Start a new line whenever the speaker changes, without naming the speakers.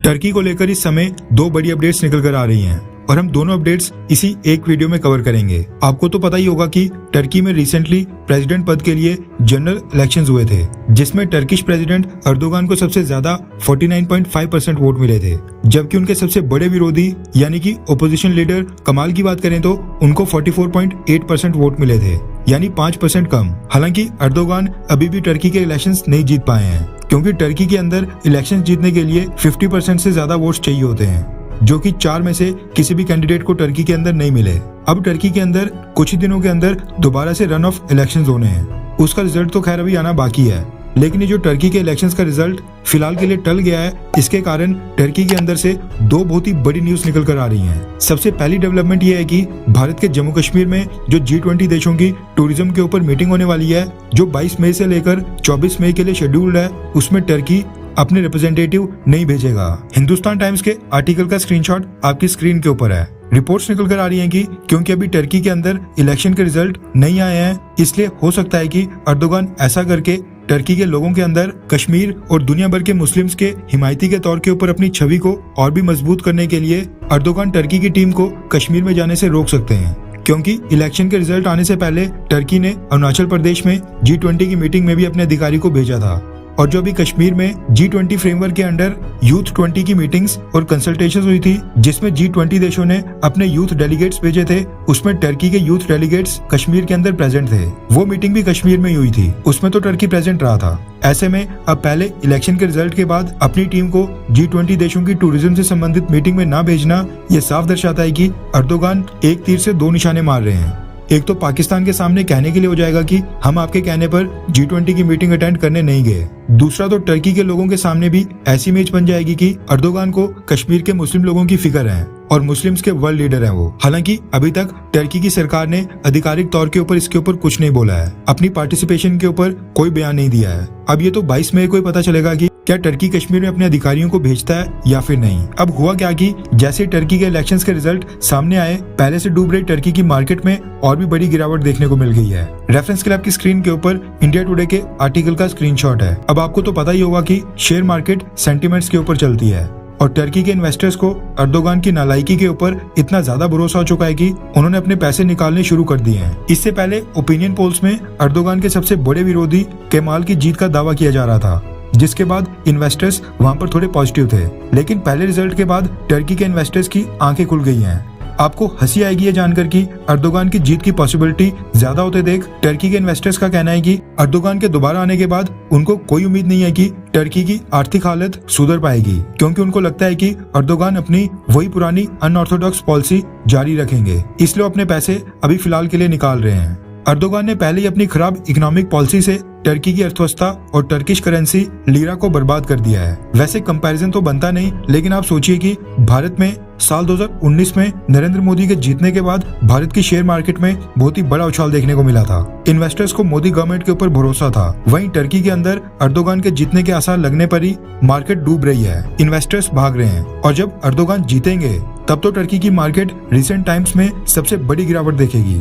Turkey को लेकर इस समय दो बड़ी अपडेट्स निकल कर आ रही हैं और हम दोनों अपडेट्स इसी एक वीडियो में कवर करेंगे। आपको तो पता ही होगा कि टर्की में रिसेंटली प्रेसिडेंट पद के लिए जनरल इलेक्शंस हुए थे, जिसमें टर्किश प्रेसिडेंट अर्दोगान को सबसे ज्यादा 49.5% वोट मिले थे, जबकि उनके सबसे बड़े विरोधी यानी कि ओपोजिशन लीडर कमाल की बात करें तो उनको 44.8% वोट मिले थे, यानी 5% कम। हालांकि अर्दोगान अभी भी टर्की के इलेक्शंस नहीं जीत पाए हैं, क्योंकि टर्की के अंदर इलेक्शंस जीतने के लिए 50% से ज्यादा वोट्स चाहिए होते हैं, जो कि 4 में से किसी भी कैंडिडेट को टर्की के अंदर नहीं मिले। अब टर्की के अंदर कुछ ही दिनों के अंदर दोबारा से रन ऑफ इलेक्शंस होने हैं। उसका रिजल्ट तो खैर अभी आना बाकी है, लेकिन ये जो टर्की के इलेक्शंस का रिजल्ट फिलहाल के लिए टल गया है, इसके कारण टर्की के अंदर से दो बहुत ही बड़ी न्यूज निकल कर आ रही हैं। सबसे पहली डेवलपमेंट ये है कि भारत के जम्मू कश्मीर में जो G20 देशों की टूरिज्म के ऊपर मीटिंग होने वाली है, जो 22 मई से लेकर 24 मई के लिए शेड्यूल्ड है, उसमें टर्की अपने रिप्रेजेंटेटिव नहीं भेजेगा। हिंदुस्तान टाइम्स के आर्टिकल का स्क्रीनशॉट आपकी स्क्रीन के ऊपर है। रिपोर्ट्स निकल कर आ रही हैं कि क्योंकि अभी टर्की के अंदर इलेक्शन के रिजल्ट नहीं आए हैं, इसलिए हो सकता है कि अर्दोगान ऐसा करके टर्की के लोगों के अंदर कश्मीर और दुनिया भर के मुस्लिम्स के हिमायती के तौर के ऊपर अपनी छवि को और भी मजबूत करने के लिए अर्दोगान टर्की की टीम को कश्मीर में जाने से रोक सकते हैं। क्योंकि इलेक्शन के रिजल्ट आने से पहले टर्की ने अरुणाचल प्रदेश में G20 की मीटिंग में भी अपने अधिकारी को भेजा था, और जो भी कश्मीर में G20 फ्रेमवर्क के अंडर यूथ 20 की मीटिंग्स और कंसल्टेशंस हुई थी, जिसमें G20 देशों ने अपने यूथ डेलीगेट्स भेजे थे, उसमें टर्की के यूथ डेलीगेट्स कश्मीर के अंदर प्रेजेंट थे। वो मीटिंग भी कश्मीर में ही हुई थी, उसमें तो टर्की प्रेजेंट रहा था। ऐसे में अब पहले इलेक्शन के रिजल्ट के बाद अपनी टीम को G20 देशों की टूरिज्म से संबंधित मीटिंग में न भेजना, ये साफ दर्शाता है कि अर्दोगान एक तीर से दो निशाने मार रहे हैं। एक तो पाकिस्तान के सामने कहने के लिए हो जाएगा कि हम आपके कहने पर G20 की मीटिंग अटेंड करने नहीं गए। दूसरा तो टर्की के लोगों के सामने भी ऐसी इमेज बन जाएगी कि अर्दोगान को कश्मीर के मुस्लिम लोगों की फिक्र है और मुस्लिम्स के वर्ल्ड लीडर हैं वो। हालांकि अभी तक टर्की की सरकार ने आधिकारिक तौर के ऊपर इसके ऊपर कुछ नहीं बोला है, अपनी पार्टिसिपेशन के ऊपर कोई बयान नहीं दिया है। अब ये तो 22 मई को ही पता चलेगा कि क्या टर्की कश्मीर में अपने अधिकारियों को भेजता है या फिर नहीं। अब हुआ क्या कि जैसे टर्की के इलेक्शंस के रिजल्ट सामने आए, पहले से डूब रही टर्की की मार्केट में और भी बड़ी गिरावट देखने को मिल गई है। रेफरेंस के लिए आपकी स्क्रीन के ऊपर इंडिया टुडे के आर्टिकल का स्क्रीनशॉट है। अब आपको तो पता ही होगा कि शेयर मार्केट सेंटिमेंट्स के ऊपर चलती है, और टर्की के इन्वेस्टर्स को अर्दोगान की नालायकी के ऊपर इतना ज्यादा भरोसा हो चुका है कि उन्होंने अपने पैसे निकालने शुरू कर दिए हैं। इससे पहले ओपिनियन पोल्स में अर्दोगान के सबसे बड़े विरोधी केमाल की जीत का दावा किया जा रहा था, जिसके बाद इन्वेस्टर्स वहां पर थोड़े पॉजिटिव थे। लेकिन पहले रिजल्ट के बाद टर्की के इन्वेस्टर्स की आंखें खुल गई हैं। आपको हंसी आएगी ये जानकर कि अर्दोगान की जीत की पॉसिबिलिटी ज्यादा होते देख टर्की के इन्वेस्टर्स का कहना है कि अर्दोगान के दोबारा आने के बाद उनको कोई उम्मीद नहीं है कि टर्की की आर्थिक हालत सुधर पाएगी, क्योंकि उनको लगता है कि अर्दोगान अपनी वही पुरानी अनऑर्थोडॉक्स पॉलिसी जारी रखेंगे, इसलिए अपने पैसे अभी फिलहाल के लिए निकाल रहे हैं। अर्दोगान ने पहले ही अपनी खराब इकोनॉमिक पॉलिसी से टर्की की अर्थव्यवस्था और टर्किश करेंसी लीरा को बर्बाद कर दिया है। वैसे कंपैरिजन तो बनता नहीं, लेकिन आप सोचिए कि भारत में साल 2019 में नरेंद्र मोदी के जीतने के बाद भारत की शेयर मार्केट में बहुत ही बड़ा उछाल देखने को मिला था। इन्वेस्टर्स को मोदी गवर्नमेंट के ऊपर भरोसा था। वहीं टर्की के अंदर अर्दोगान के जीतने के आसार लगने पर ही मार्केट डूब रही है, इन्वेस्टर्स भाग रहे हैं, और जब अर्दोगान जीतेंगे तब तो टर्की की मार्केट रिसेंट टाइम्स में सबसे बड़ी गिरावट देखेगी।